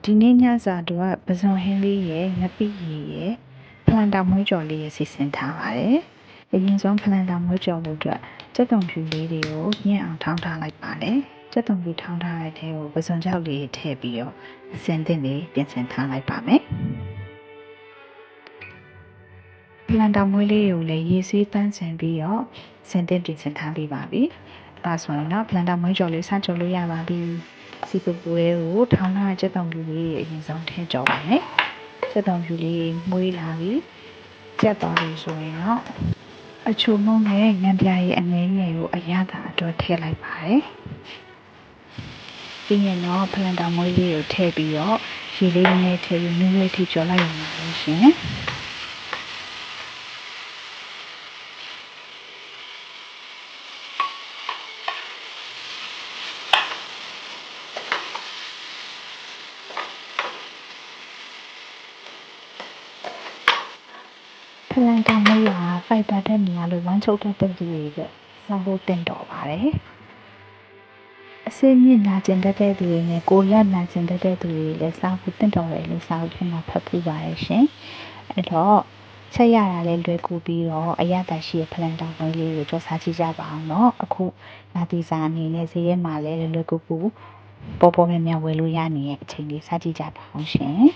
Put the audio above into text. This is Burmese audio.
ဒီနေ့ညစာတော့ပစုံဟင်းလေးရဲ့ငပိရည်ရဲ့ဖလန်တာမွှေးကြော်လေးရဲ့စီစဉ်ထားပါတယ်။အရင်ဆုံးဖလန်တာမွှေးကြော်လို့အတွက်ကြက်သွန်ဖြူလေးတွေကိုညှင့်အောင်ထောင်းထားလိုက်ပါတယ်။ကြက်သွန်ဖြူထောင်းထားတဲ့ထဲကိုပစုံကြောက်လေးထည့်ပြီးတော့အစင်သင့်လေးပြင်ဆင်ထားလိုက်ပါမယ်။ဖလန်တာမွှေးလေးကိုလည်းရေဆေးတန်းဆင်ပြီးတော့စင်သင့်ပြင်ဆင်ထားပြီးပါပြီ။ဒါဆိုရင်တော့ဖလန်တာမွှေးကြော်လေးစကြော်လို့ရပါပြီ။စီပူပူလေးကိုထောင်းထားတဲ့ကြက်သွန်ဖြူလေးအရင်ဆုံးထည့်ကြော်ပါမယ်။ကြက်သွန်ဖြူလေးမွေးလာပြီးကြက်သွားပြီဆိုရင်တော့အချိုမုံနဲ့ငံပြားရဲ့အငယ်ငယ်ကိုအရသာအတွက်ထည့်လိုက်ပါတယ်။ပြီးရင်တော့ဖလန်တာမွေးလေးကိုထည့်ပြီးတော့ရေလေးနဲ့ထည့်ပြီးနူးလေးထိကြော်လိုက်ရမှာလို့ရှင်။ဖလန်တာမွေးကဖိုက်တာတဲ့နေရာလို့ဝမ်းချုပ်တဲ့သူတွေကစားဖို့တင်တော်ပါတယ်။အစင်းမြင့်လာကျင်တဲ့သူတွေနဲ့ကိုရက်လာကျင်တဲ့သူတွေလည်းစားဖို့တင်တော်တယ်လို့စားဖို့ဖြစ်မှာဖတ်ပြပါရဲ့ရှင်။အဲ့တော့ချက်ရတာလည်းလွယ်ကူပြီးတော့အရသာရှိတဲ့ဖလန်တာမွေးလေးကိုကြောစားကြည့်ကြပါအောင်နော်။အခုလာတီစာအနေနဲ့ဈေးရဲမှာလည်းလွယ်ကူပေါ်များများဝယ်လို့ရနေတဲ့အချိန်လေးစားကြည့်ကြပါအောင်ရှင်။